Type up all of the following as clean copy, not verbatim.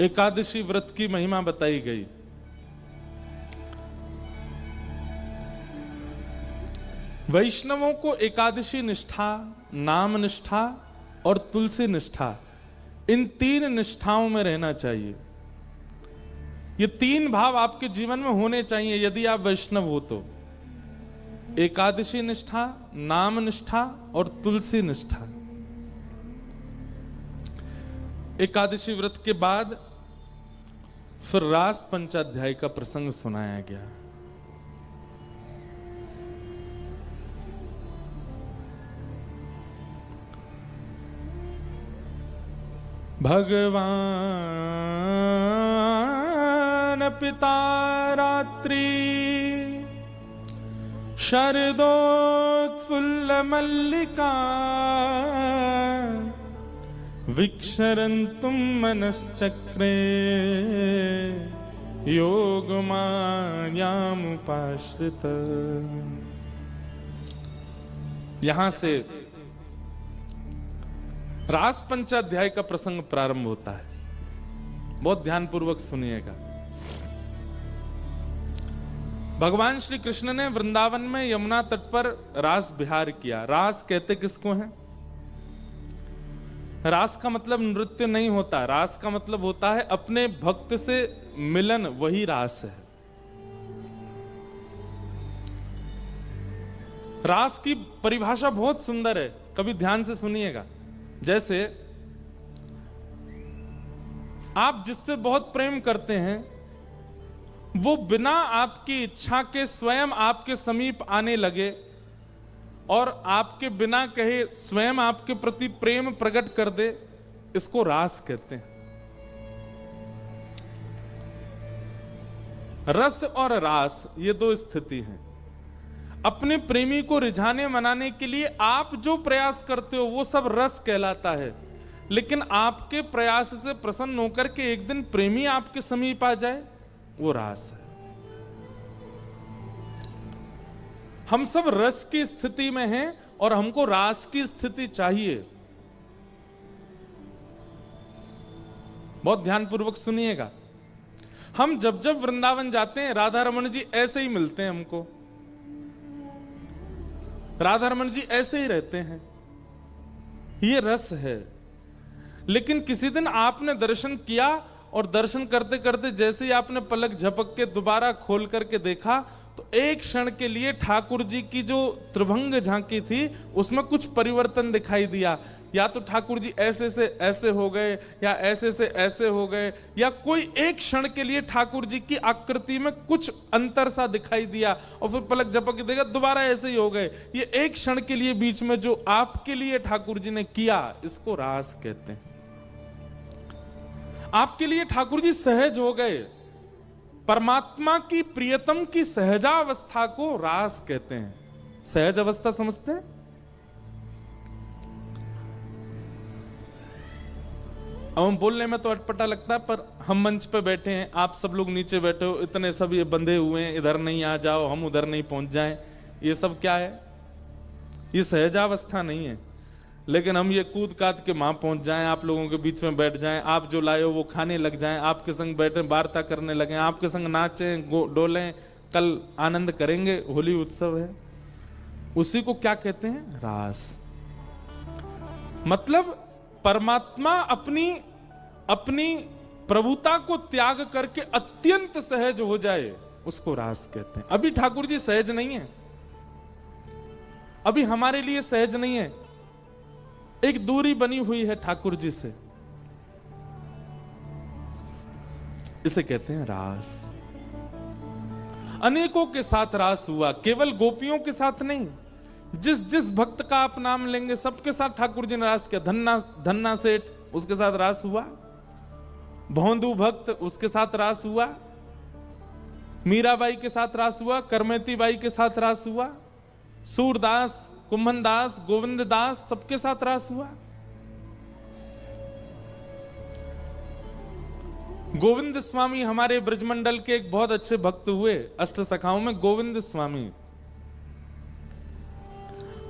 एकादशी व्रत की महिमा बताई गई। वैष्णवों को एकादशी निष्ठा, नाम निष्ठा और तुलसी निष्ठा, इन तीन निष्ठाओं में रहना चाहिए। ये तीन भाव आपके जीवन में होने चाहिए यदि आप वैष्णव हो तो। एकादशी निष्ठा, नाम निष्ठा और तुलसी निष्ठा। एकादशी व्रत के बाद फिर रास पंचाध्याय का प्रसंग सुनाया गया। भगवान पिता रात्रि शरदोत्फुल्ल मल्लिका विक्षरन्तुं मनश्चक्रे योगमायामुपाश्रित। यहां से रास पंचाध्याय का प्रसंग प्रारंभ होता है। बहुत ध्यानपूर्वक सुनिएगा। भगवान श्री कृष्ण ने वृंदावन में यमुना तट पर रास विहार किया। रास कहते किसको हैं? रास का मतलब नृत्य नहीं होता, रास का मतलब होता है अपने भक्त से मिलन, वही रास है। रास की परिभाषा बहुत सुंदर है, कभी ध्यान से सुनिएगा। जैसे आप जिससे बहुत प्रेम करते हैं, वो बिना आपकी इच्छा के स्वयं आपके समीप आने लगे और आपके बिना कहे स्वयं आपके प्रति प्रेम प्रकट कर दे, इसको रास कहते हैं। रस और रास ये दो स्थिति हैं। अपने प्रेमी को रिझाने मनाने के लिए आप जो प्रयास करते हो वो सब रस कहलाता है, लेकिन आपके प्रयास से प्रसन्न होकर के एक दिन प्रेमी आपके समीप आ जाए, वो रास है। हम सब रस की स्थिति में हैं और हमको रास की स्थिति चाहिए। बहुत ध्यानपूर्वक सुनिएगा। हम जब जब वृंदावन जाते हैं, राधा रमन जी ऐसे ही मिलते हैं हमको, राधा रमन जी ऐसे ही रहते हैं, ये रस है। लेकिन किसी दिन आपने दर्शन किया और दर्शन करते करते जैसे ही आपने पलक झपक के दोबारा खोल करके देखा, तो एक क्षण के लिए ठाकुर जी की जो त्रिभंग झांकी थी उसमें कुछ परिवर्तन दिखाई दिया। या तो ठाकुर जी ऐसे से ऐसे हो गए, या ऐसे से ऐसे हो गए, या कोई एक क्षण के लिए ठाकुर जी की आकृति में कुछ अंतर सा दिखाई दिया, और फिर पलक झपक के देखा दोबारा ऐसे ही हो गए। ये एक क्षण के लिए बीच में जो आपके लिए ठाकुर जी ने किया, इसको रास कहते हैं। आपके लिए ठाकुर जी सहज हो गए। परमात्मा की प्रियतम की सहजावस्था को रास कहते हैं। सहज अवस्था समझते हैं? अब हम बोलने में तो अटपटा लगता है, पर हम मंच पे बैठे हैं, आप सब लोग नीचे बैठे हो, इतने सब ये बंधे हुए हैं, इधर नहीं आ जाओ, हम उधर नहीं पहुंच जाएं, ये सब क्या है? ये सहजावस्था नहीं है। लेकिन हम ये कूद काद के वहां पहुंच जाएं, आप लोगों के बीच में बैठ जाएं, आप जो लाए हो वो खाने लग जाएं, आपके संग बैठे वार्ता करने लगे, आपके संग नाचें डोलें, कल आनंद करेंगे, होली उत्सव है। उसी को क्या कहते हैं? रास। मतलब परमात्मा अपनी प्रभुता को त्याग करके अत्यंत सहज हो जाए, उसको रास कहते हैं। अभी ठाकुर जी सहज नहीं है, अभी हमारे लिए सहज नहीं है, एक दूरी बनी हुई है ठाकुर जी से, इसे कहते हैं रास। अनेकों के साथ रास हुआ, केवल गोपियों के साथ नहीं। जिस जिस भक्त का आप नाम लेंगे सबके साथ ठाकुर जी ने रास किया। धन्ना सेठ, उसके साथ रास हुआ। भौंदू भक्त, उसके साथ रास हुआ। मीराबाई के साथ रास हुआ। करमेती बाई के साथ रास हुआ। सूरदास, कुंभन दास, गोविंद दास, सबके साथ रास हुआ। गोविंद स्वामी हमारे ब्रजमंडल के एक बहुत अच्छे भक्त हुए, अष्ट सखाओं में गोविंद स्वामी।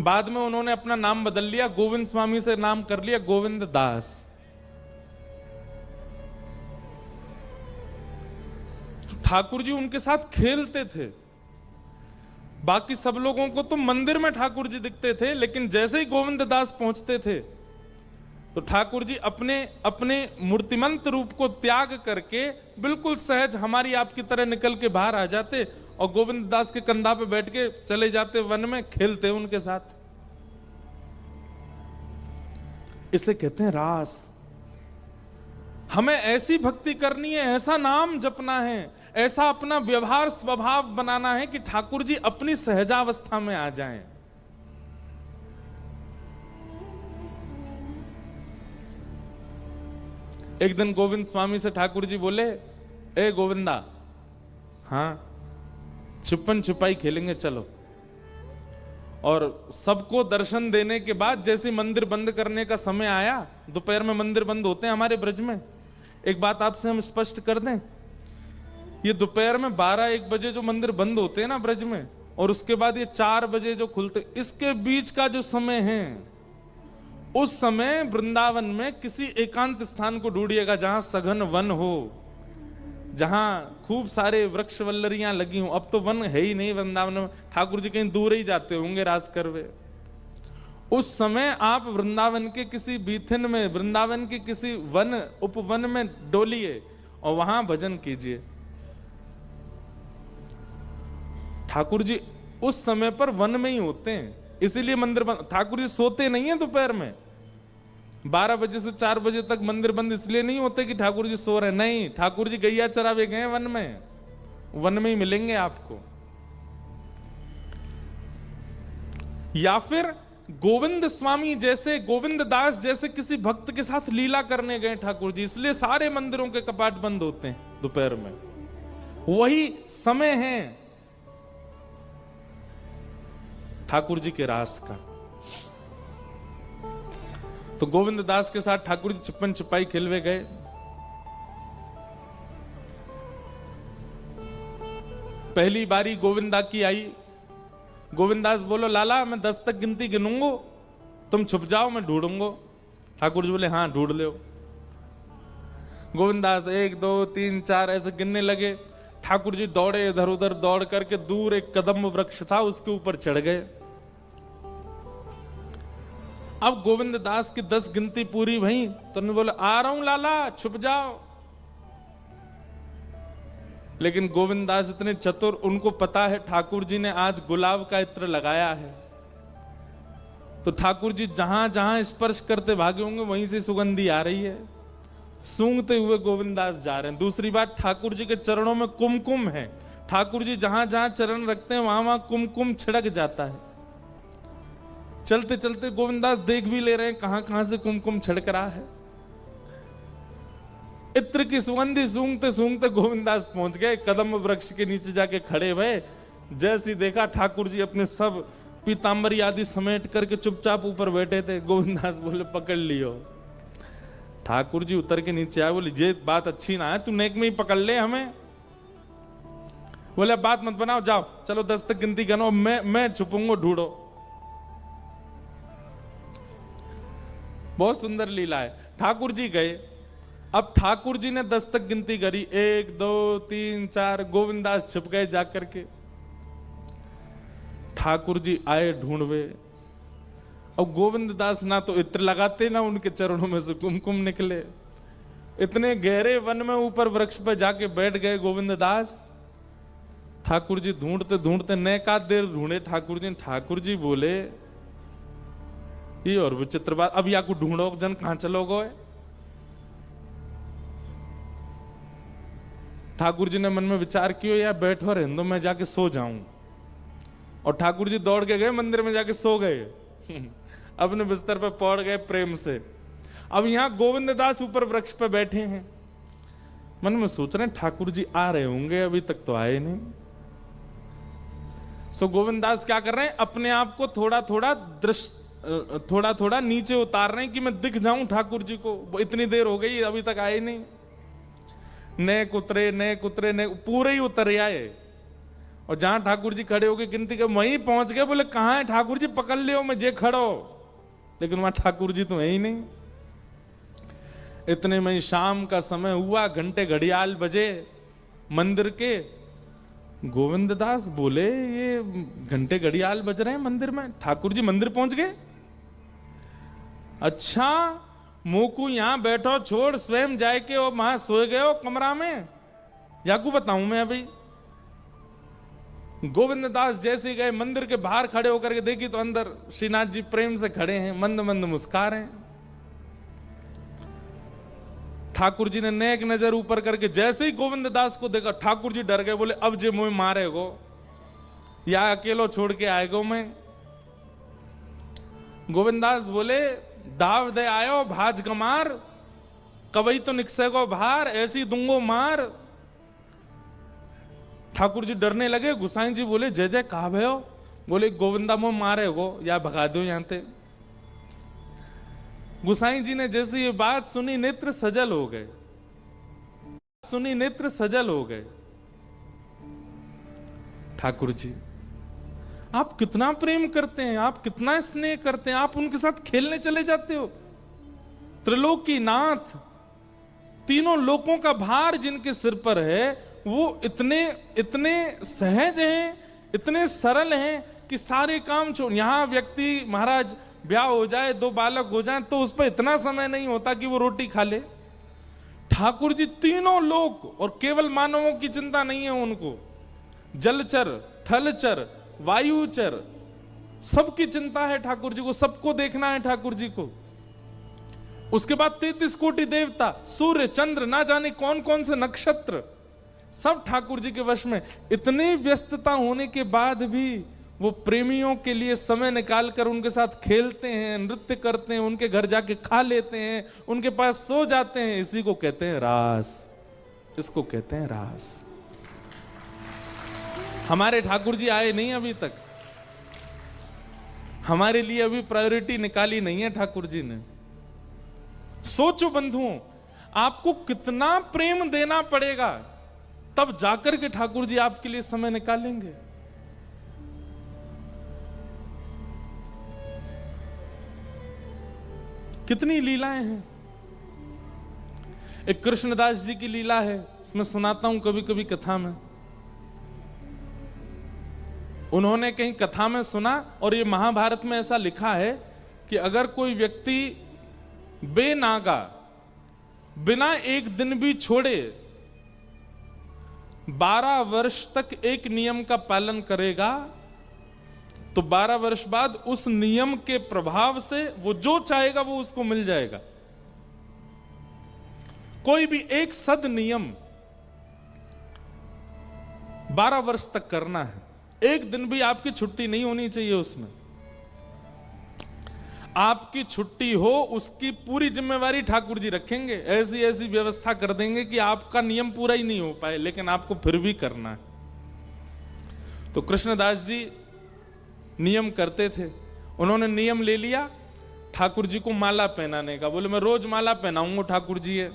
बाद में उन्होंने अपना नाम बदल लिया, गोविंद स्वामी से नाम कर लिया गोविंद दास। ठाकुर जी उनके साथ खेलते थे। बाकी सब लोगों को तो मंदिर में ठाकुर जी दिखते थे, लेकिन जैसे ही गोविंद दास पहुंचते थे तो ठाकुर जी अपने अपने मूर्तिमंत रूप को त्याग करके बिल्कुल सहज हमारी आपकी तरह निकल के बाहर आ जाते और गोविंद दास के कंधा पे बैठ के चले जाते वन में, खेलते उनके साथ। इसे कहते हैं रास। हमें ऐसी भक्ति करनी है, ऐसा नाम जपना है, ऐसा अपना व्यवहार स्वभाव बनाना है कि ठाकुर जी अपनी सहजावस्था में आ जाएं। एक दिन गोविंद स्वामी से ठाकुर जी बोले, ए गोविंदा, हाँ छुपन छुपाई खेलेंगे चलो। और सबको दर्शन देने के बाद जैसे मंदिर बंद करने का समय आया, दोपहर में मंदिर बंद होते हैं हमारे ब्रज में। एक बात आपसे हम स्पष्ट कर दें, ये दोपहर में 12-1 बजे जो मंदिर बंद होते हैं ना ब्रज में, और उसके बाद ये 4 बजे जो खुलते, इसके बीच का जो समय है, उस समय वृंदावन में किसी एकांत स्थान को ढूंढिएगा जहां सघन वन हो, जहां खूब सारे वृक्ष वल्लरियां लगी हों। अब तो वन है ही नहीं वृंदावन में, ठाकुर जी कहीं दूर ही जाते होंगे रास करवे। उस समय आप वृंदावन के किसी बीथिन में, वृंदावन के किसी वन उपवन में डोलिए और वहां भजन कीजिए। ठाकुर जी उस समय पर वन में ही होते हैं, इसीलिए मंदिर बंद। ठाकुर जी सोते नहीं है दोपहर में, 12 बजे से 4 बजे तक मंदिर बंद इसलिए नहीं होते कि ठाकुर जी सो रहे, नहीं, ठाकुर जी गैया चरावे गए वन में, वन में ही मिलेंगे आपको। या फिर गोविंद स्वामी जैसे, गोविंद दास जैसे किसी भक्त के साथ लीला करने गए ठाकुर जी, इसलिए सारे मंदिरों के कपाट बंद होते हैं दोपहर में। वही समय है ठाकुर जी के रास का। तो गोविंद दास के साथ ठाकुर जी छुपन छुपाई खेलवे गए। पहली बारी गोविंदा की आई। गोविंदास बोलो, लाला मैं 10 तक गिनती गिनूंगो, तुम छुप जाओ, मैं ढूंढूंगो। ठाकुर जी बोले, हाँ ढूंढ लो। गोविंदास 1 2 3 4 ऐसे गिनने लगे। ठाकुर जी दौड़े, इधर उधर दौड़ करके दूर एक कदम वृक्ष था, उसके ऊपर चढ़ गए। अब गोविंद दास की 10 गिनती पूरी भई तो उन्होंने बोला, आ रहा हूं लाला, छुप जाओ। लेकिन गोविंद दास इतने चतुर, उनको पता है ठाकुर जी ने आज गुलाब का इत्र लगाया है, तो ठाकुर जी जहां जहां स्पर्श करते भागे होंगे वहीं से सुगंधी आ रही है। सूंघते हुए गोविंद दास जा रहे हैं। दूसरी बात, ठाकुर जी के चरणों में कुमकुम है। ठाकुर जी जहां जहां चरण रखते हैं वहां वहां कुमकुम छिड़क जाता है। चलते चलते गोविंदास देख भी ले रहे हैं कहां कहां से कुमकुम छिड़क रहा है। इत्र की सुगंधी सूंघते सूंघते गोविंदास पहुंच गए, कदम वृक्ष के नीचे जाके खड़े भये। जैसी देखा ठाकुर जी अपने सब पीतांबरी आदि समेट करके चुपचाप ऊपर बैठे थे। गोविंदास बोले, पकड़ लियो। ठाकुर जी उतर के नीचे आए, बोले, ये बात अच्छी ना है, तू नेक में ही पकड़ ले हमें। बोले, बात मत बनाओ, जाओ चलो 10 तक गिनती गिनो, मैं छुपूंगा, ढूंढो। बहुत सुंदर लीला है। ठाकुर जी गए। अब ठाकुर जी ने 10 तक गिनती करी, 1 2 3 4, गोविंदास छुप गए जाकर के। ठाकुर जी आए ढूंढवे। अब गोविंद दास ना तो इत्र लगाते, ना उनके चरणों में से कुमकुम निकले। इतने गहरे वन में ऊपर वृक्ष पर जाके बैठ गए गोविंद दास। ठाकुर जी ढूंढते ढूंढते नैका देर ढूंढे ठाकुर जी। ठाकुर जी बोले, ये और विचित्र बात, अब या को ढूंढो जन, कहां चलोगे? ठाकुर जी ने मन में विचार किया, या बैठो रहने दो, मैं जाके सो जाऊं। और ठाकुर जी दौड़ के गए मंदिर में, जाके सो गए। अपने बिस्तर पे पौड़ गए प्रेम से। अब यहां गोविंद दास ऊपर वृक्ष पे बैठे हैं, मन में सोच रहे हैं ठाकुर जी आ रहे होंगे, अभी तक तो आए नहीं। सो गोविंद दास क्या कर रहे हैं, अपने आप को थोड़ा थोड़ा नीचे उतार रहे हैं कि मैं दिख जाऊं ठाकुर जी को। इतनी देर हो गई अभी तक आए नहीं। नेक उतरे पूरे ही उतर आए। और जहां ठाकुर जी खड़े हो गए गिनती के, वहीं पहुंच गए। बोले, कहां है ठाकुर जी, पकड़ लियो, मैं जे खड़ो। लेकिन वहां ठाकुर जी तो है ही नहीं। इतने में शाम का समय हुआ, घंटे घड़ियाल बजे। मंदिर के। गोविंददास बोले ये घंटे घड़ियाल बज रहे हैं मंदिर में। ठाकुर जी मंदिर पहुंच गए। अच्छा, मोकू यहां बैठो छोड़, स्वयं जाए के और वहां सोए गए हो कमरा में, याकू बताऊं मैं अभी। गोविंददास जैसे गए मंदिर के बाहर खड़े होकर के देखी तो अंदर श्रीनाथ जी प्रेम से खड़े हैं, मंद मंद मुस्कुरा रहे हैं। ठाकुर जी ने नेक नजर ऊपर करके जैसे ही गोविंददास को देखा, ठाकुर जी डर गए, बोले अब जे मुझे मारेगो या अकेलो छोड़ के आएगो मैं। गोविंददास बोले दाव दे आयो भाज कमार, कबई तो निकसेगो भार, ऐसी दूंगो मार। ठाकुर जी डरने लगे। गुसाई जी बोले जय जय कहा भयो? बोले गोविंदा मुझे मारेगो या भगा दो यहां से। गुसाई जी ने जैसे ये बात सुनी नेत्र सजल हो गए, सुनी नेत्र सजल हो गए। ठाकुर जी आप कितना प्रेम करते हैं, आप कितना स्नेह करते हैं, आप उनके साथ खेलने चले जाते हो। त्रिलोकीनाथ, तीनों लोकों का भार जिनके सिर पर है, वो इतने इतने सहज हैं, इतने सरल हैं कि सारे काम छोड़। यहां व्यक्ति महाराज ब्याह हो जाए, 2 बालक हो जाए तो उस पर इतना समय नहीं होता कि वो रोटी खा ले। ठाकुर जी तीनों लोक, और केवल मानवों की चिंता नहीं है उनको, जलचर, थलचर, वायुचर, सबकी चिंता है ठाकुर जी को, सबको देखना है ठाकुर जी को। उसके बाद 33 कोटि देवता, सूर्य चंद्र, ना जाने कौन कौन से नक्षत्र, सब ठाकुर जी के वश में। इतनी व्यस्तता होने के बाद भी वो प्रेमियों के लिए समय निकालकर उनके साथ खेलते हैं, नृत्य करते हैं, उनके घर जाके खा लेते हैं, उनके पास सो जाते हैं। इसी को कहते हैं रास, इसको कहते हैं रास। हमारे ठाकुर जी आए नहीं अभी तक, हमारे लिए अभी प्रायोरिटी निकाली नहीं है ठाकुर जी ने। सोचो बंधुओं, आपको कितना प्रेम देना पड़ेगा तब जाकर के ठाकुर जी आपके लिए समय निकालेंगे। कितनी लीलाएं हैं। एक कृष्णदास जी की लीला है, इसमें सुनाता हूं कभी कभी कथा में। उन्होंने कहीं कथा में सुना, और ये महाभारत में ऐसा लिखा है कि अगर कोई व्यक्ति बेनागा, बिना एक दिन भी छोड़े 12 वर्ष तक एक नियम का पालन करेगा, तो 12 वर्ष बाद उस नियम के प्रभाव से वो जो चाहेगा वो उसको मिल जाएगा। कोई भी एक सद नियम 12 वर्ष तक करना है, एक दिन भी आपकी छुट्टी नहीं होनी चाहिए उसमें। आपकी छुट्टी हो उसकी पूरी जिम्मेवारी ठाकुर जी रखेंगे। ऐसी ऐसी व्यवस्था कर देंगे कि आपका नियम पूरा ही नहीं हो पाए, लेकिन आपको फिर भी करना है। तो कृष्णदास जी नियम करते थे। उन्होंने नियम ले लिया ठाकुर जी को माला पहनाने का। बोले मैं रोज माला पहनाऊंगा ठाकुर जी है,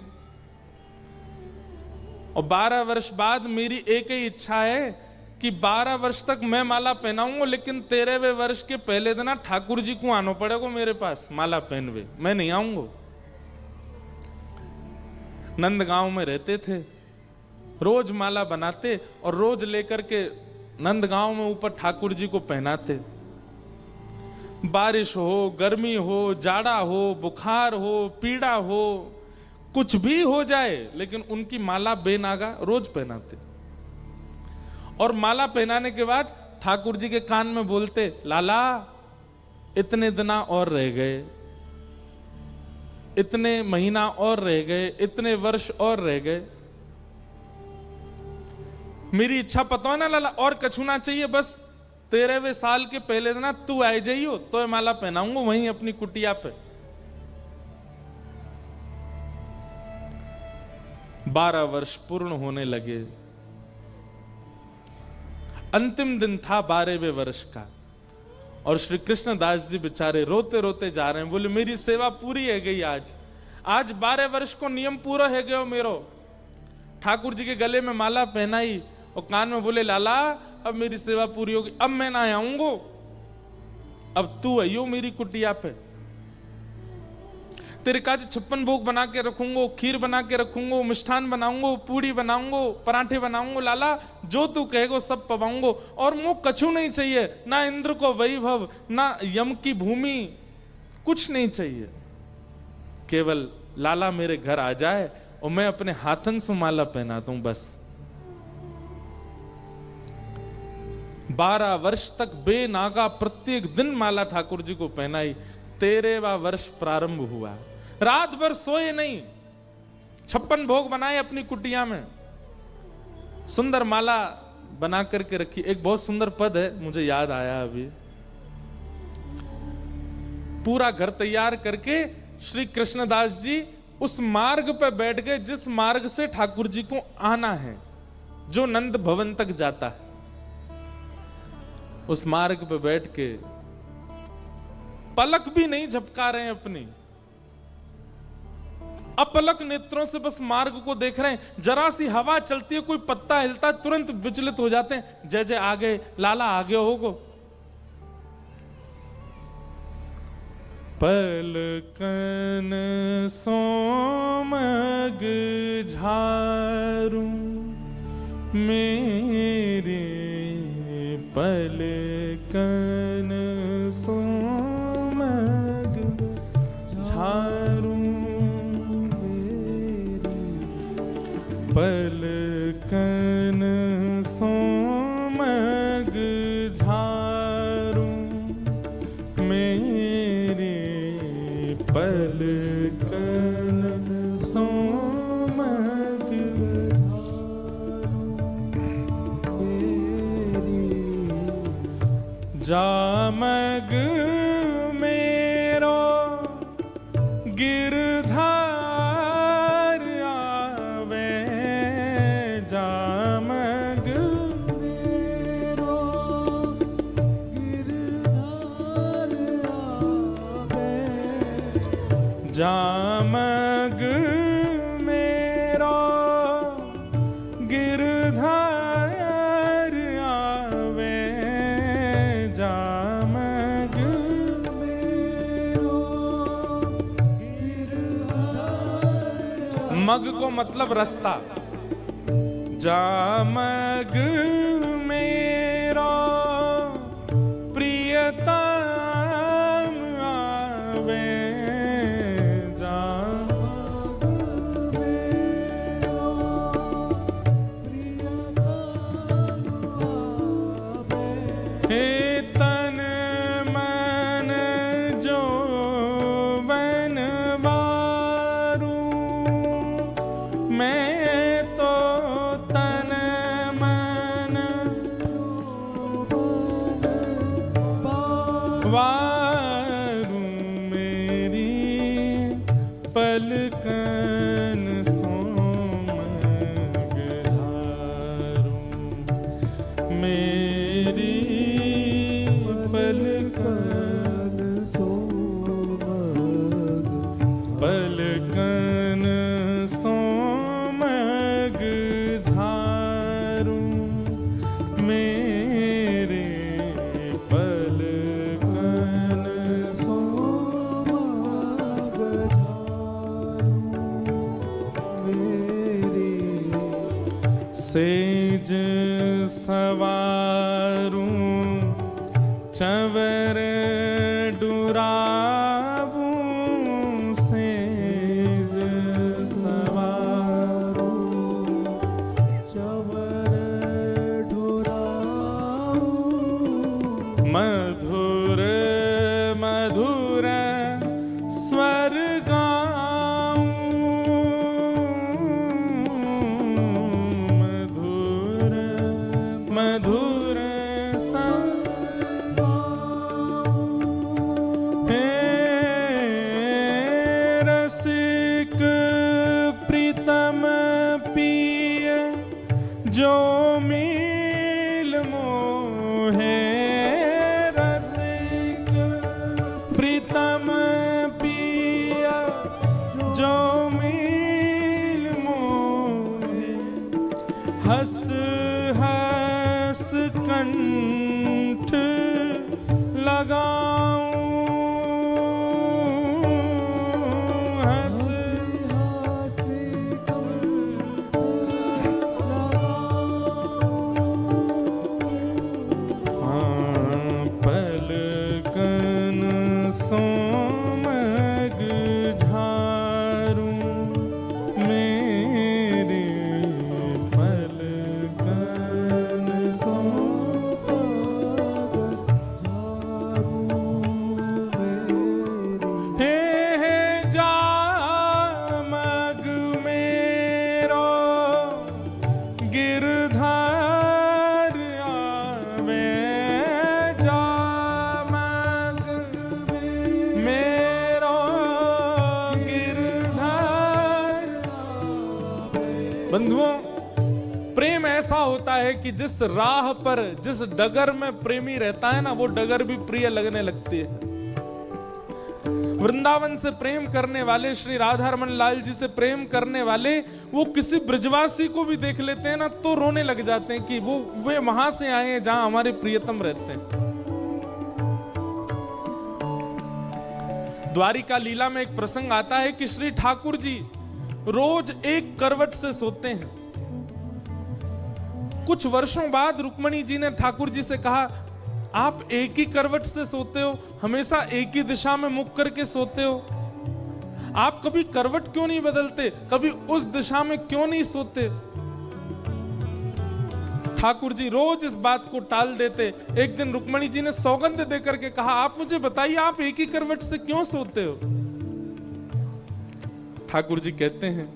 और 12 वर्ष बाद मेरी एक ही इच्छा है कि 12 वर्ष तक मैं माला पहनाऊंगा, लेकिन 13वें वर्ष के पहले दिन ठाकुर जी को आना पड़ेगा मेरे पास माला पहनवे, मैं नहीं आऊंगा। नंदगांव में रहते थे, रोज माला बनाते और रोज लेकर के नंदगांव में ऊपर ठाकुर जी को पहनाते। बारिश हो, गर्मी हो, जाड़ा हो, बुखार हो, पीड़ा हो, कुछ भी हो जाए, लेकिन उनकी माला बेनागा रोज पहनाते। और माला पहनाने के बाद ठाकुर जी के कान में बोलते, लाला इतने दिना और रह गए, इतने महीना और रह गए, इतने वर्ष और रह गए। मेरी इच्छा पता है ना लाला, और कछु ना चाहिए, बस 13वें साल के पहले दिन तू आए जाइयो तो माला पहनाऊंगा वहीं अपनी कुटिया पे। 12 वर्ष पूर्ण होने लगे। अंतिम दिन था 12वें वर्ष का, और श्री कृष्णदास जी बेचारे रोते रोते जा रहे हैं। बोले मेरी सेवा पूरी है गई, आज 12 वर्ष को नियम पूरा है गयो मेरो। ठाकुर जी के गले में माला पहनाई और कान में बोले, लाला अब मेरी सेवा पूरी होगी, अब मैं ना आऊंगो, अब तू आइयो मेरी कुटिया पे। तेरे काज 56 भोग बना के रखूंगो, खीर बना के रखूंगो, मिष्ठान बनाऊंगो, पूड़ी बनाऊंगो, पराठे बनाऊंगो, लाला जो तू कहेगो सब पवाऊंगो। और मुँह कछु नहीं चाहिए, ना इंद्र को वैभव, ना यम की भूमि, कुछ नहीं चाहिए। केवल लाला मेरे घर आ जाए और मैं अपने हाथन से माला पहनाता हूं बस। 12 वर्ष तक बेनागा प्रत्येक दिन माला ठाकुर जी को पहनाई। 13वां वर्ष प्रारंभ हुआ, रात भर सोए नहीं, 56 भोग बनाए अपनी कुटिया में, सुंदर माला बना करके रखी। एक बहुत सुंदर पद है, मुझे याद आया अभी। पूरा घर तैयार करके श्री कृष्णदास जी उस मार्ग पर बैठ गए जिस मार्ग से ठाकुर जी को आना है, जो नंद भवन तक जाता है। उस मार्ग पर बैठ के पलक भी नहीं झपका रहे हैं अपनी, अपलक नेत्रों से बस मार्ग को देख रहे हैं। जरा सी हवा चलती है, कोई पत्ता हिलता है, तुरंत विचलित हो जाते हैं। जय जय आ गए, लाला आ गए होगो। पलकन सोमग झारू मेरे, पलकन सोमग झारू मेरे, पलकन सोमग झारू मेरे, पलकन सोमग जामग मेरो गिरधार आवे, जामग मेरो गिरधार आवे, जामग मेरो गिरधार आवे, जामग मेरो गिरधार। मग को मतलब रास्ता, जामग मेरो प्रियतम आवे, जामग मेरो प्रियतम आवे। हे तन मन जो बनवारू, मैं तो तन मन वारू मेरी, पलकन सोमग झारू मेरी, पलकन सोमग, पलकन सोमग झारू मेरे, पलकन सोमग झारू मेरे, सेज सवारू चवर डुरावू, सेज सवारू चवर डुरावू, मधुर मधुर स्वर गाऊं, मधुर मधुर रसिक प्रीतम पिय जो मिल मोहे, रसिक प्रीतम पिय जो मिल मोहे, हस हस कंठ लगाऊं, गिरधार आवे जामग मेरो गिरधार। बंधुओं, प्रेम ऐसा होता है कि जिस राह पर, जिस डगर में प्रेमी रहता है ना, वो डगर भी प्रिय लगने लगती है। वृंदावन से प्रेम करने वाले, श्री राधा रमन लाल जी से प्रेम करने वाले, वो किसी ब्रजवासी को भी देख लेते हैं ना तो रोने लग जाते हैं कि वे वहां से आए हैं जहां हमारे प्रियतम रहते हैं। द्वारिका लीला में एक प्रसंग आता है कि श्री ठाकुर जी रोज एक करवट से सोते हैं। कुछ वर्षों बाद रुक्मणी जी ने ठाकुर जी से कहा, आप एक ही करवट से सोते हो, हमेशा एक ही दिशा में मुख करके सोते हो, आप कभी करवट क्यों नहीं बदलते, कभी उस दिशा में क्यों नहीं सोते? ठाकुर जी रोज इस बात को टाल देते। एक दिन रुक्मणी जी ने सौगंध देकर के कहा, आप मुझे बताइए, आप एक ही करवट से क्यों सोते हो? ठाकुर जी कहते हैं,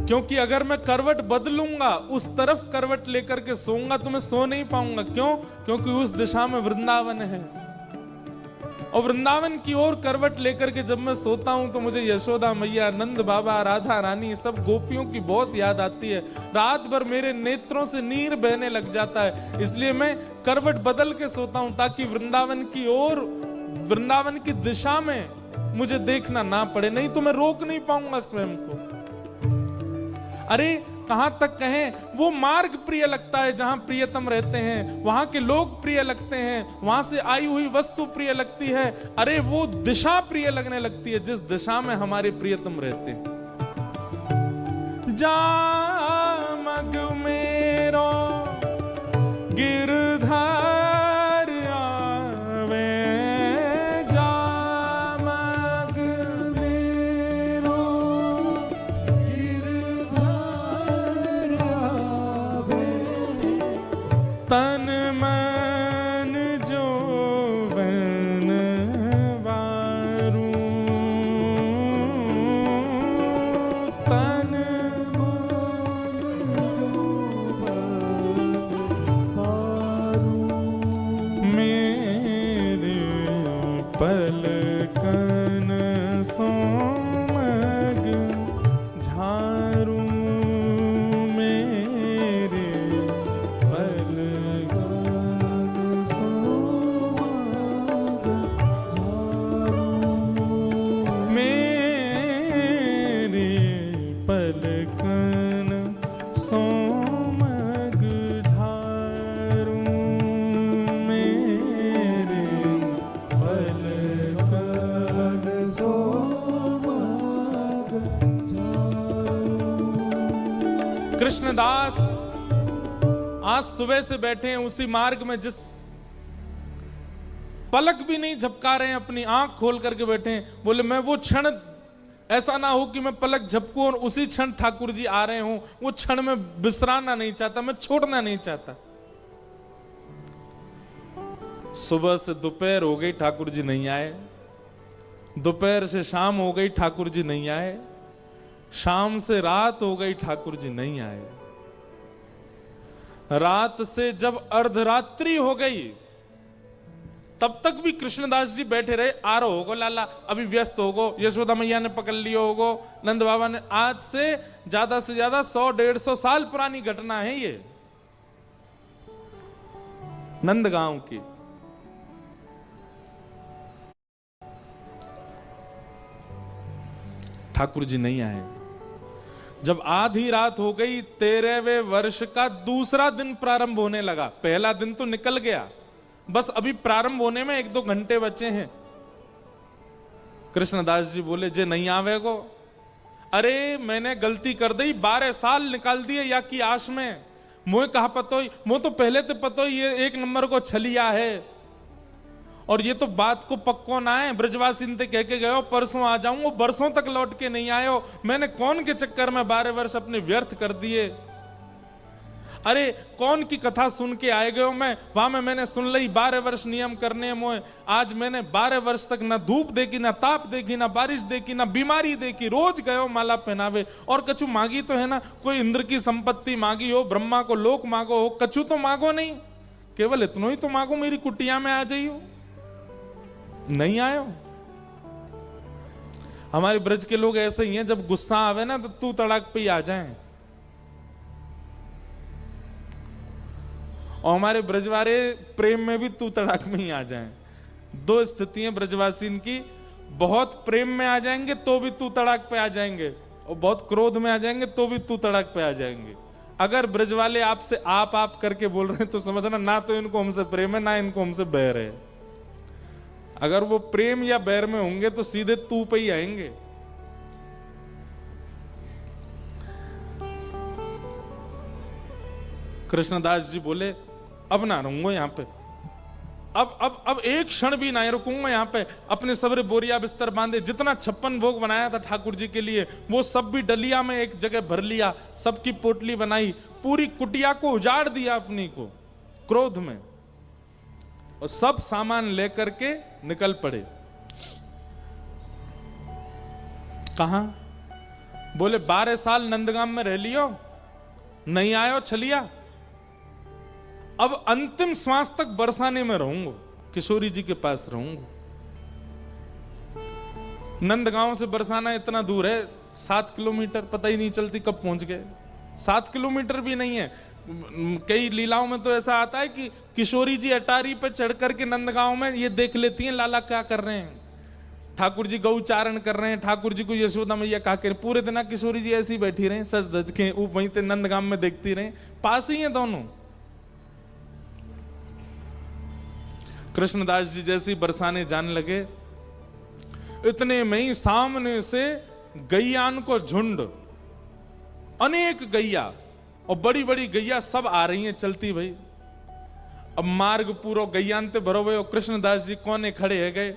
क्योंकि अगर मैं करवट बदलूंगा, उस तरफ करवट लेकर के सोऊंगा तो मैं सो नहीं पाऊंगा। क्यों? क्योंकि उस दिशा में वृंदावन है, और वृंदावन की ओर करवट लेकर के जब मैं सोता हूं तो मुझे यशोदा मैया, नंद बाबा, राधा रानी, सब गोपियों की बहुत याद आती है। रात भर मेरे नेत्रों से नीर बहने लग जाता है। इसलिए मैं करवट बदल के सोता हूं ताकि वृंदावन की ओर, वृंदावन की दिशा में मुझे देखना ना पड़े, नहीं तो मैं रोक नहीं पाऊंगा स्वयं को। अरे कहां तक कहें, वो मार्ग प्रिय लगता है जहां प्रियतम रहते हैं, वहां के लोग प्रिय लगते हैं, वहां से आई हुई वस्तु प्रिय लगती है। अरे वो दिशा प्रिय लगने लगती है जिस दिशा में हमारे प्रियतम रहते हैं। जामग मेरो गिरधार आवे, जामग मेरो गिरधार आवे, तन मन जो बन वारू, तन मन जो बन वारू, मेरे पलकन सोमग झारू, मेरे पलकन सोमग झारू, मेरे पलकन सोमग झारू। कृष्णदास आज सुबह से बैठे हैं उसी मार्ग में, जिस पलक भी नहीं झपका रहे हैं, अपनी आंख खोल करके बैठे हैं। बोले मैं वो क्षण, ऐसा ना हो कि मैं पलक झपकूं और उसी क्षण ठाकुर जी आ रहे हों, वो क्षण में बिसराना नहीं चाहता, मैं छोड़ना नहीं चाहता। सुबह से दोपहर हो गई, ठाकुर जी नहीं आए। दोपहर से शाम हो गई, ठाकुर जी नहीं आए। शाम से रात हो गई, ठाकुर जी नहीं आए। रात से जब अर्धरात्रि हो गई, तब तक भी कृष्णदास जी बैठे रहे। आ रहो होगो लाला, अभी व्यस्त होगो, यशोदा मैया ने पकड़ लियो होगो, नंद बाबा ने। आज से ज्यादा 100-150 साल पुरानी घटना है ये, नंदगांव की। ठाकुर जी नहीं आए। जब आधी रात हो गई, 13वें वर्ष का दूसरा दिन प्रारंभ होने लगा। पहला दिन तो निकल गया, बस अभी प्रारंभ होने में 1-2 घंटे बचे हैं। कृष्णदास जी बोले, जे नहीं आवे को, अरे मैंने गलती कर दी, 12 साल निकाल दिए या की आश में। मुझे कहा पतो ही, मुझे तो पहले तो पतो ही ये 1 नंबर को छलिया है, और ये तो बात को पक्को ना है। ब्रजवासी ने कह के गए परसों आ जाऊंगा, बरसों तक लौट के नहीं आयो। मैंने कौन के चक्कर में 12 वर्ष अपने व्यर्थ कर दिए। अरे कौन की कथा सुन के आए गयो मैं, वहां में मैंने सुन ली 12 वर्ष नियम करने मोए। आज मैंने 12 वर्ष तक ना धूप देखी, ना ताप देखी, ना बारिश देखी, ना बीमारी देखी, रोज गयो माला पहनावे। और कछु मांगी तो है ना, कोई इंद्र की संपत्ति मांगी हो, ब्रह्मा को लोक मांगो हो, कछु तो मांगो नहीं, केवल इतना ही तो मांगो मेरी कुटिया में आ जाइयो। नहीं आयो। हमारे ब्रज के लोग ऐसे ही हैं, जब गुस्सा आवे ना तो तू तड़ाक पे ही आ जाए। और हमारे ब्रजवारे प्रेम में भी तू तड़ाक में ही आ जाएं। दो स्थितियां ब्रजवासी की, बहुत प्रेम में आ जाएंगे तो भी तू तड़ाक पे आ जाएंगे, और बहुत क्रोध में आ जाएंगे तो भी तू तड़ाक पे आ जाएंगे। अगर ब्रजवाले आपसे आप करके बोल रहे हैं तो समझना ना तो इनको हमसे प्रेम है, ना इनको हमसे बैर है। अगर वो प्रेम या बैर में होंगे तो सीधे तू पे ही आएंगे। कृष्णदास जी बोले अब ना रहूंगा यहाँ पे, अब एक क्षण भी ना रुकूंगा यहाँ पे। अपने सबरे बोरिया बिस्तर बांधे, जितना 56 भोग बनाया था ठाकुर जी के लिए वो सब भी डलिया में एक जगह भर लिया, सबकी पोटली बनाई, पूरी कुटिया को उजाड़ दिया अपनी को क्रोध में, और सब सामान लेकर के निकल पड़े। कहां? बोले 12 साल नंदगाम में रह लियो, नहीं आयो छलिया, अब अंतिम श्वास तक बरसाने में रहूंगा, किशोरी जी के पास रहूंगा। नंदगांव से बरसाना इतना दूर है, 7 किलोमीटर, पता ही नहीं चलती कब पहुंच गए। 7 किलोमीटर भी नहीं है। कई लीलाओं में तो ऐसा आता है कि किशोरी जी अटारी पे चढ़ करके नंदगांव में ये देख लेती हैं लाला क्या कर रहे हैं, ठाकुर जी गौचारण कर रहे हैं, ठाकुर जी को यशोदा मैया क्या कर, पूरे दिन किशोरी जी ऐसी बैठी रहे सज धज के, वहीं ते नंदगांव में देखती रहे, पास ही है दोनों। कृष्णदास जी जैसे बरसाने जाने लगे, इतने में ही सामने से गैयान को झुंड, अनेक गैया और बड़ी बड़ी गैया सब आ रही हैं चलती भाई। अब मार्ग पूरा गैयान ते भरो और कृष्णदास जी कोने खड़े है गए,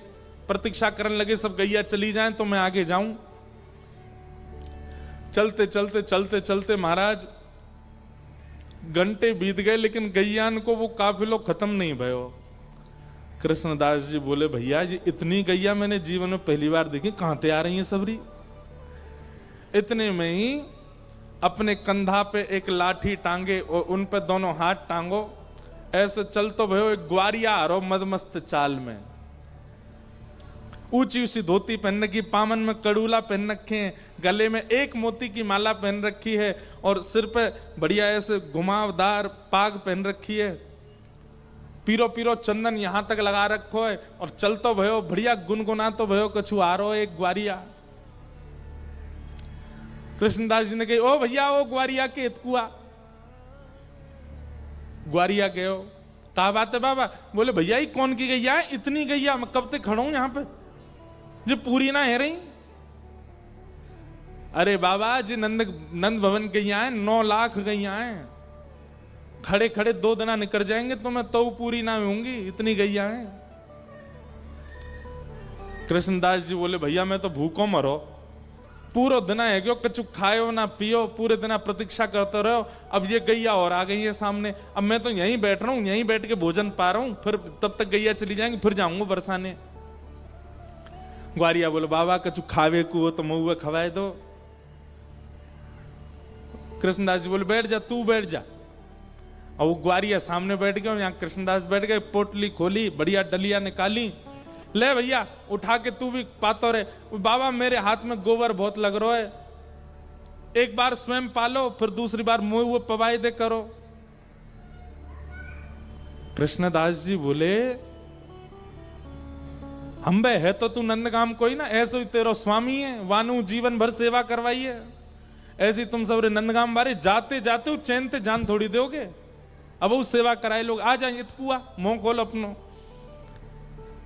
प्रतीक्षा करने लगे सब गैया चली जाएं तो मैं आगे जाऊं। चलते चलते चलते चलते महाराज घंटे बीत गए, लेकिन गैयान को वो काफिलो खत्म नहीं भयो। कृष्णदास जी बोले भैया जी इतनी गैया मैंने जीवन में पहली बार देखी, कहां ते आ रही है सबरी। इतने में ही अपने कंधा पे एक लाठी टांगे और उन पे दोनों हाथ टांगो, ऐसे चल तो भयो एक ग्वारिया हरो मदमस्त चाल में, ऊंची ऊंची धोती पहन रखी, पामन में कड़ूला पहन रखे हैं, गले में एक मोती की माला पहन रखी है और सिर पे बढ़िया ऐसे घुमावदार पाग पहन रखी है, पीरो पीरो चंदन यहां तक लगा रखो है, और चल तो भयो बढ़िया गुनगुना तो भयो कछु आ रो एक ग्वारिया। कृष्णदास जी ने कही ओ भैया ओ ग्वारिया के इतकुआ। ग्वारिया गयो, कहा बात है बाबा? बोले भैया ही कौन की गैया है, इतनी गैया मैं कब तक खड़ा हूं यहाँ पे, जो पूरी ना है रही। अरे बाबा जी नंद भवन गैया है, 9 लाख गैया है, खड़े खड़े 2 दिन निकल जाएंगे तो मैं तो पूरी ना होंगी, इतनी गैया है। कृष्णदास जी बोले भैया मैं तो भूखो मरो, पूरा दिन है क्यों कछु खायो ना पियो, पूरे दिन प्रतीक्षा करते रहो, अब ये गैया और आ गई है सामने, अब मैं तो यहीं बैठ रहा हूं, यहीं बैठ के भोजन पा रहा हूं, फिर तब तक गैया चली जाएंगी, फिर जाऊंगा बरसाने। ग्वारिया बोले बाबा कछु खावे को तो मऊआ खवाए दो। कृष्णदास जी बोले बैठ जा, तू बैठ जा। और वो ग्वारिया सामने बैठ गया, यहाँ कृष्णदास बैठ गए, पोटली खोली, बढ़िया डलिया निकाली, ले भैया उठा के तू भी पातो रे। बाबा मेरे हाथ में गोबर बहुत लग रहा है, एक बार स्वयं पालो फिर दूसरी बार मुंह वो पवाई दे करो। कृष्णदास जी बोले हम बे है तो तू नंदगाम कोई ना, ऐसे ही तेरो स्वामी है, वानु जीवन भर सेवा करवाई है, ऐसी तुम सब नंदगाम बारे जाते जाते हो चैन ते जान थोड़ी दोगे, अब वो सेवा कराए लोग आ जाए इतकुआ, मुंह खोल अपनो।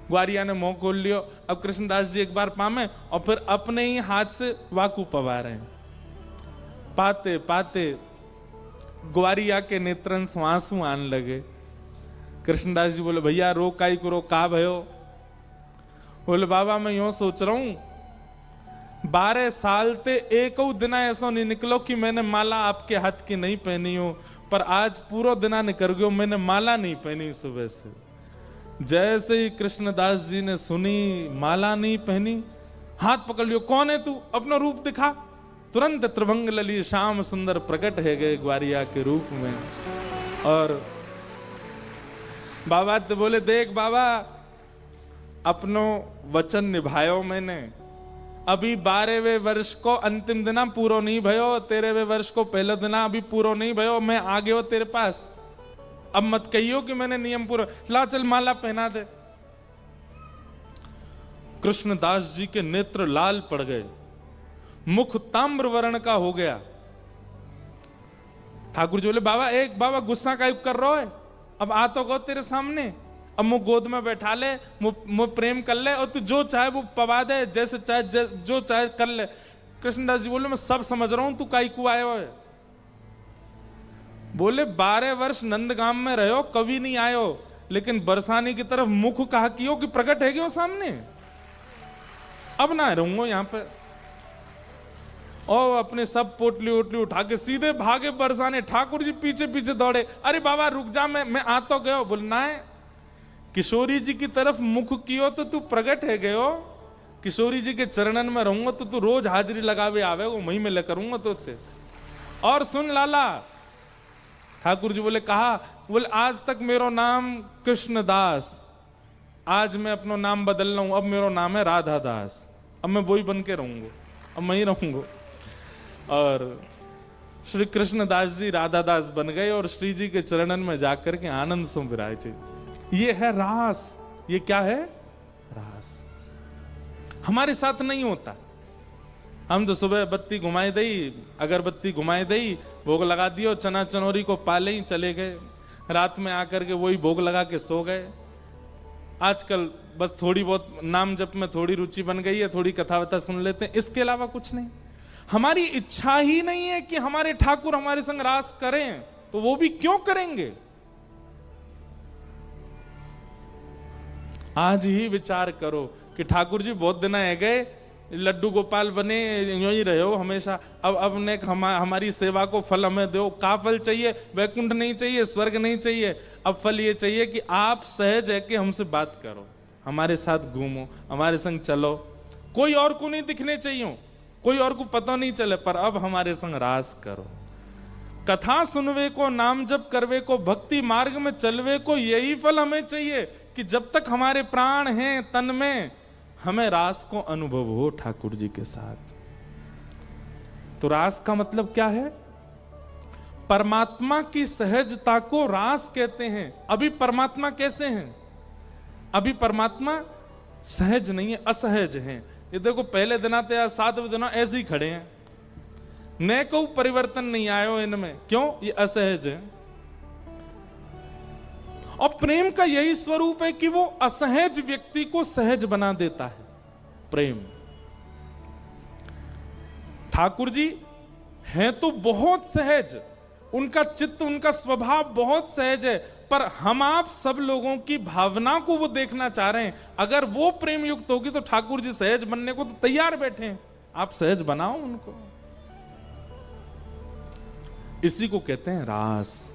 ग्वारिया ने मुंह खोल लियो। अब कृष्णदास जी एक बार पामे और फिर अपने ही हाथ से वाकू पवा रहे हैं। पाते पाते ग्वारिया के नेत्रन से आंसू आने लगे। कृष्णदास जी बोले भैया रो काई करो, का भयो? बोले बाबा मैं यूं सोच रहा हूं 12 साल ते एक दिन ऐसा नहीं निकलो कि मैंने माला आपके हाथ की नहीं पहनी हो, पर आज पूरा दिना निकल गयो, मैंने माला नहीं पहनी सुबह से। जैसे ही कृष्णदास जी ने सुनी माला नहीं पहनी, हाथ पकड़ लियो, कौन है तू, अपना रूप दिखा। तुरंत त्रिभंग लली श्याम सुंदर प्रकट है गए ग्वारिया के रूप में। और बाबा तो बोले, देख बाबा, अपनो वचन निभायो मैंने। अभी 12वें वर्ष को अंतिम दिना पूरो नहीं भयो, 13वें वर्ष को पहले दिना अभी पूरो नहीं भयो, मैं आ गयो तेरे पास। अब मत कहियो कि मैंने नियम पूरा, ला चल माला पहना दे। कृष्णदास जी के नेत्र लाल पड़ गए, मुख ताम्र वर्ण का हो गया। ठाकुर जी बोले, बाबा एक बाबा गुस्सा का कर रहा है, अब आ तो गो तेरे सामने, अब मुझ गोद में बैठा ले, मुझ प्रेम कर ले, और तू जो चाहे वो पवा दे, जैसे चाहे जो चाहे कर ले। कृष्णदास जी बोले, मैं सब समझ रहा हूं, तू काई को आयो है। बोले, 12 वर्ष नंदगाम में रहो, कभी नहीं आयो, लेकिन बरसाने की तरफ मुख कहा कियो कि प्रकट है क्यों सामने, अब ना रहूंगा यहां पे। और अपने सब पोटली ओटली उठा के सीधे भागे बरसाने। ठाकुर जी पीछे पीछे दौड़े, अरे बाबा रुक जा, मैं आ तो गयो। बोलना है किशोरी जी की तरफ मुख कियो तो तू प्रकट है गयो, किशोरी जी के चरणन में रहूंगा तो तू रोज हाजिरी लगावे आवे, वो मही में ले करूंगा तो ते। और सुन लाला, ठाकुर जी बोले, कहा, बोले आज तक मेरो नाम कृष्णदास, आज मैं अपना नाम बदल रहा हूं, अब मेरा नाम है राधा दास, अब मैं वही बन के रहूंगा, अब मैं ही रहूंगा। और श्री कृष्णदास जी राधा दास बन गए और श्री जी के चरणन में जाकर के आनंद से विराजे। ये है रास। ये क्या है? रास। हमारे साथ नहीं होता। हम तो सुबह बत्ती घुमाई दई, अगरबत्ती घुमाई दई, भोग लगा दियो, चना चनौरी को पाले ही चले गए, रात में आकर के वही भोग लगा के सो गए। आजकल बस थोड़ी बहुत नाम जप में थोड़ी रुचि बन गई है, थोड़ी कथा वथा सुन लेते हैं, इसके अलावा कुछ नहीं। हमारी इच्छा ही नहीं है कि हमारे ठाकुर हमारे संग रास करें, तो वो भी क्यों करेंगे? आज ही विचार करो कि ठाकुर जी बहुत दिन है गए, लड्डू गोपाल बने, यूं ही रहे हो हमेशा, अब ने हमारी सेवा को फल हमें दो। का फल चाहिए? वैकुंठ नहीं चाहिए, स्वर्ग नहीं चाहिए, अब फल ये चाहिए कि आप सहज है कि हमसे बात करो, हमारे साथ घूमो, हमारे संग चलो, कोई और को नहीं दिखने चाहिए, कोई और को पता नहीं चले, पर अब हमारे संग रास करो। कथा सुनवे को, नाम जप करवे को, भक्ति मार्ग में चलवे को, यही फल हमें चाहिए कि जब तक हमारे प्राण हैं तन में, हमें रास को अनुभव हो ठाकुर जी के साथ। तो रास का मतलब क्या है? परमात्मा की सहजता को रास कहते हैं। अभी परमात्मा कैसे हैं? अभी परमात्मा सहज नहीं है, असहज हैं। ये देखो पहले दिन आते या 7वें दिन ऐसे ही खड़े हैं, नए को परिवर्तन नहीं आयो इनमें। क्यों? ये असहज है। और प्रेम का यही स्वरूप है कि वो असहज व्यक्ति को सहज बना देता है। प्रेम। ठाकुर जी हैं तो बहुत सहज, उनका चित्त, उनका स्वभाव बहुत सहज है, पर हम आप सब लोगों की भावना को वो देखना चाह रहे हैं। अगर वो प्रेम युक्त होगी तो ठाकुर जी सहज बनने को तो तैयार बैठे हैं, आप सहज बनाओ उनको। इसी को कहते हैं रास।